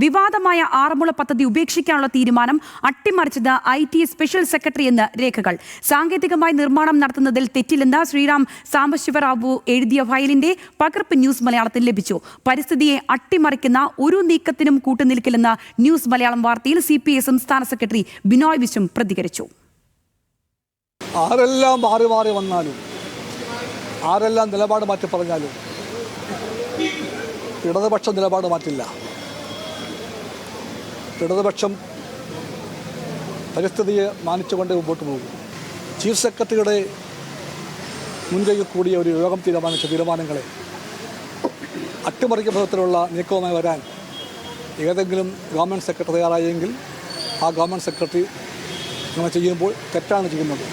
വിവാദമായ ആറന്മുള പദ്ധതി ഉപേക്ഷിക്കാനുള്ള തീരുമാനം അട്ടിമറിച്ചത് IT സ്പെഷ്യൽ സെക്രട്ടറി എന്ന രേഖകൾ. സാങ്കേതികമായി നിർമ്മാണം നടത്തുന്നതിൽ തെറ്റില്ലെന്ന് ശ്രീറാം സാംബശിവറാവു എഴുതിയ ഫയലിന്റെ പകർപ്പ് ന്യൂസ് മലയാളത്തിൽ ലഭിച്ചു. പരിസ്ഥിതിയെ അട്ടിമറിക്കുന്ന ഒരു നീക്കത്തിനും കൂട്ടുനിൽക്കില്ലെന്ന് ന്യൂസ് മലയാളം വാർത്തയിൽ CPI സംസ്ഥാന സെക്രട്ടറി ബിനോയ് വിശ്വം പ്രതികരിച്ചു. ആരെല്ലാം മാറി മാറി വന്നാലും, ആരെല്ലാം നിലപാട് മാറ്റി പറഞ്ഞാലും ഇടതുപക്ഷ നിലപാട് മാറ്റില്ല. ഇടതുപക്ഷം പരിസ്ഥിതിയെ മാനിച്ചുകൊണ്ട് മുമ്പോട്ട് പോകും. ചീഫ് സെക്രട്ടറിയുടെ മുൻകൈയിൽ കൂടിയ ഒരു യോഗം തീരുമാനിച്ച തീരുമാനങ്ങളെ അട്ടിമറിക്കുന്ന വിധത്തിലുള്ള നീക്കവുമായി വരാൻ ഏതെങ്കിലും ഗവൺമെൻറ് സെക്രട്ടറി തയ്യാറായെങ്കിൽ ആ ഗവൺമെൻറ് സെക്രട്ടറി അങ്ങനെ ചെയ്യുമ്പോൾ തെറ്റാണ് ചെയ്യുന്നത്.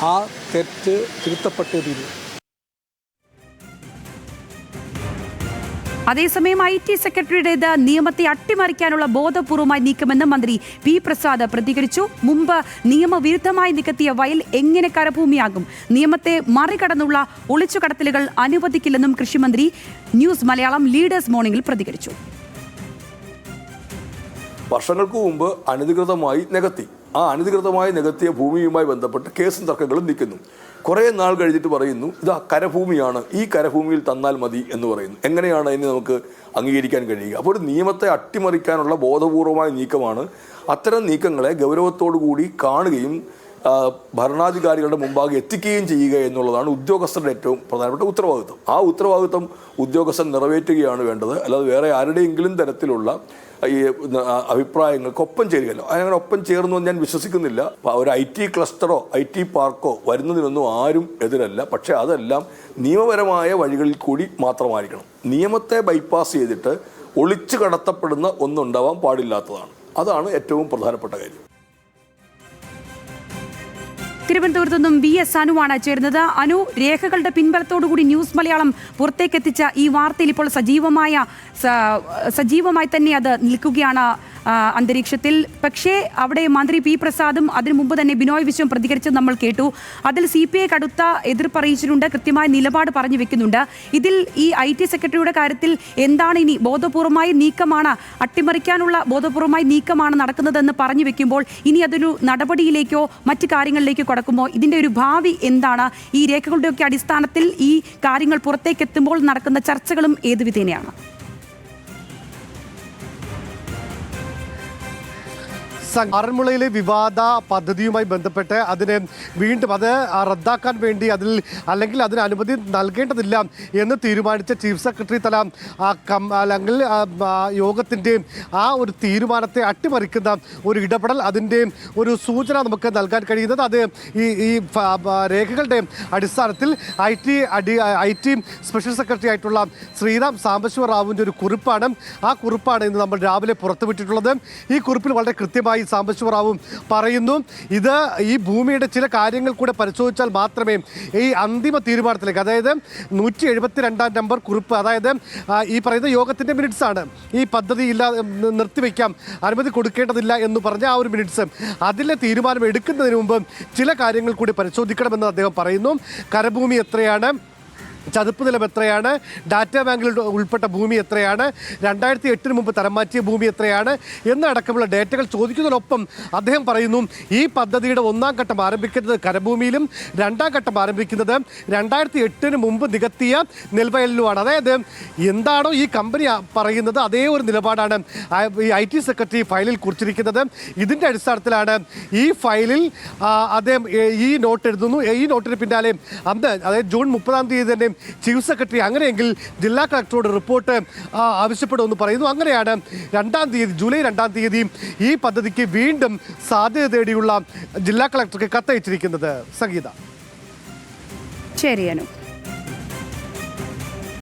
ആ തെറ്റ് തിരുത്തപ്പെട്ടേ തീരും. അതേസമയം IT സെക്രട്ടറിയുടേത് നിയമത്തെ അട്ടിമറിക്കാനുള്ള ബോധപൂർവമായ നീക്കമെന്ന് മന്ത്രി P. പ്രസാദ് പ്രതികരിച്ചു. മുമ്പ് നിയമവിരുദ്ധമായി നികത്തിയ വയൽ എങ്ങനെ കരഭൂമിയാകും? നിയമത്തെ മറികടന്നുള്ള ഒളിച്ചുകടത്തലുകൾ അനുവദിക്കില്ലെന്നും കൃഷിമന്ത്രി ന്യൂസ് മലയാളം ലീഡേഴ്സ് മോർണിംഗിൽ പ്രതികരിച്ചു. വർഷങ്ങൾക്ക് മുമ്പ് അനധികൃതമായി നികത്തി. ആ അനധികൃതമായി നികത്തിയ ഭൂമിയുമായി ബന്ധപ്പെട്ട് കേസും തർക്കങ്ങളും നിൽക്കുന്നു. കുറേ നാൾ കഴിഞ്ഞിട്ട് പറയുന്നു ഇതാ കരഭൂമിയാണ്, ഈ കരഭൂമിയിൽ തന്നാൽ മതി എന്ന് പറയുന്നു. എങ്ങനെയാണ് അതിന് നമുക്ക് അംഗീകരിക്കാൻ കഴിയുക? അപ്പോൾ ഒരു നിയമത്തെ അട്ടിമറിക്കാനുള്ള ബോധപൂർവമായ നീക്കമാണ്. അത്തരം നീക്കങ്ങളെ ഗൗരവത്തോടു കൂടി കാണുകയും ഭരണാധികാരികളുടെ മുമ്പാകെ എത്തിക്കുകയും ചെയ്യുക എന്നുള്ളതാണ് ഉദ്യോഗസ്ഥരുടെ ഏറ്റവും പ്രധാനപ്പെട്ട ഉത്തരവാദിത്വം. ആ ഉത്തരവാദിത്വം ഉദ്യോഗസ്ഥൻ നിറവേറ്റുകയാണ് വേണ്ടത്. അല്ലാതെ വേറെ ആരുടെയെങ്കിലും തരത്തിലുള്ള ഈ അഭിപ്രായങ്ങൾക്കൊപ്പം ചേരുകയല്ലോ. അങ്ങനെ ഒപ്പം ചേർന്നു ഞാൻ വിശ്വസിക്കുന്നില്ല. ഒരു IT ക്ലസ്റ്ററോ IT പാർക്കോ വരുന്നതിനൊന്നും ആരും എതിരല്ല. പക്ഷേ അതെല്ലാം നിയമപരമായ വഴികളിൽ കൂടി മാത്രമായിരിക്കണം. നിയമത്തെ ബൈപ്പാസ് ചെയ്തിട്ട് ഒളിച്ചു കടത്തപ്പെടുന്ന ഒന്നുണ്ടാവാൻ പാടില്ലാത്തതാണ്. അതാണ് ഏറ്റവും പ്രധാനപ്പെട്ട കാര്യം. തിരുവനന്തപുരത്തു നിന്നും BS അനുവാണ് ചേരുന്നത്. അനു, രേഖകളുടെ പിൻബലത്തോടുകൂടി ന്യൂസ് മലയാളം പുറത്തേക്കെത്തിച്ച ഈ വാർത്തയിൽ ഇപ്പോൾ സജീവമായി തന്നെ അത് നിൽക്കുകയാണ് അന്തരീക്ഷത്തിൽ. പക്ഷേ അവിടെ മന്ത്രി P. പ്രസാദും അതിനു മുമ്പ് തന്നെ ബിനോയ് വിശ്വം പ്രതികരിച്ചത് നമ്മൾ കേട്ടു. അതിൽ CPI കടുത്ത എതിർപ്പറിയിച്ചിട്ടുണ്ട്, കൃത്യമായ നിലപാട് പറഞ്ഞു വെക്കുന്നുണ്ട്. ഇതിൽ ഈ IT സെക്രട്ടറിയുടെ കാര്യത്തിൽ എന്താണ് ഇനി? ബോധപൂർവമായ നീക്കമാണ്, അട്ടിമറിക്കാനുള്ള ബോധപൂർവമായ നീക്കമാണ് നടക്കുന്നതെന്ന് പറഞ്ഞു വെക്കുമ്പോൾ ഇനി അതൊരു നടപടിയിലേക്കോ മറ്റു കാര്യങ്ങളിലേക്കോ കടക്കുമോ? ഇതിൻ്റെ ഒരു ഭാവി എന്താണ്? ഈ രേഖകളുടെയൊക്കെ അടിസ്ഥാനത്തിൽ ഈ കാര്യങ്ങൾ പുറത്തേക്കെത്തുമ്പോൾ നടക്കുന്ന ചർച്ചകളും ഏതു വിധേനയാണ്? ആറന്മുളയിലെ വിവാദ പദ്ധതിയുമായി ബന്ധപ്പെട്ട് അതിനെ വീണ്ടും അത് റദ്ദാക്കാൻ വേണ്ടി അല്ലെങ്കിൽ അതിന് അനുമതി നൽകേണ്ടതില്ല എന്ന് തീരുമാനിച്ച ചീഫ് സെക്രട്ടറി തല അല്ലെങ്കിൽ യോഗത്തിൻ്റെ ആ ഒരു തീരുമാനത്തെ അട്ടിമറിക്കുന്ന ഒരു ഇടപെടൽ, അതിൻ്റെ ഒരു സൂചന നമുക്ക് നൽകാൻ കഴിയുന്നത് അത് ഈ രേഖകളുടെ അടിസ്ഥാനത്തിൽ IT സ്പെഷ്യൽ സെക്രട്ടറി ആയിട്ടുള്ള ശ്രീറാം സാംബശിവറാവുവിൻ്റെ ഒരു കുറിപ്പാണ്. ആ കുറിപ്പാണ് ഇന്ന് നമ്മൾ രാവിലെ പുറത്തുവിട്ടിട്ടുള്ളത്. ഈ കുറിപ്പിൽ വളരെ കൃത്യമായി സാംബശിവറാവു പറയുന്നു, ഇത് ഈ ഭൂമിയുടെ ചില കാര്യങ്ങൾ കൂടെ പരിശോധിച്ചാൽ മാത്രമേ ഈ അന്തിമ തീരുമാനത്തിലേക്ക്, അതായത് 172 നമ്പർ കുറിപ്പ്, അതായത് ഈ പറയുന്ന യോഗത്തിൻ്റെ മിനിറ്റ്സ് ആണ്, ഈ പദ്ധതി നിർത്തിവെക്കാം, അനുമതി കൊടുക്കേണ്ടതില്ല എന്ന് പറഞ്ഞ ആ ഒരു മിനിറ്റ്സ്, അതിലെ തീരുമാനം എടുക്കുന്നതിന് മുമ്പ് ചില കാര്യങ്ങൾ കൂടി പരിശോധിക്കണമെന്ന് അദ്ദേഹം പറയുന്നു. കരഭൂമി എത്രയാണ്, ചതുപ്പ് നിലം എത്രയാണ്, ഡാറ്റാ ബാങ്കിൽ ഉൾപ്പെട്ട ഭൂമി എത്രയാണ്, 2008 മുമ്പ് തരം മാറ്റിയ ഭൂമി എത്രയാണ് എന്നടക്കമുള്ള ഡേറ്റകൾ ചോദിക്കുന്നതിനൊപ്പം അദ്ദേഹം പറയുന്നു ഈ പദ്ധതിയുടെ 1ാം ഘട്ടം ആരംഭിക്കുന്നത് കരഭൂമിയിലും 2ാം ഘട്ടം ആരംഭിക്കുന്നത് 2008 മുമ്പ് നികത്തിയ നെൽവയലിലുമാണ്. അതായത് എന്താണോ ഈ കമ്പനി പറയുന്നത് അതേ ഒരു നിലപാടാണ് ഈ IT സെക്രട്ടറി ഫയലിൽ കുറിച്ചിരിക്കുന്നത്. ഇതിൻ്റെ അടിസ്ഥാനത്തിലാണ് ഈ ഫയലിൽ അദ്ദേഹം ഈ നോട്ട് എഴുതുന്നു. ഈ നോട്ടിന് പിന്നാലെ അന്ന്, അതായത് ജൂൺ 30-ാം തീയതി തന്നെ ചീഫ് സെക്രട്ടറി അങ്ങനെയെങ്കിൽ ജില്ലാ കളക്ടറോട് റിപ്പോർട്ട് ആവശ്യപ്പെടുമെന്ന് പറയുന്നു. അങ്ങനെയാണ് ജൂലൈ 2-ാം തീയതി ഈ പദ്ധതിക്ക് വീണ്ടും സാധ്യത തേടിയുള്ള ജില്ലാ കളക്ടർക്ക് കത്തയച്ചിരിക്കുന്നത്. സംഗീത. ശരി അനു.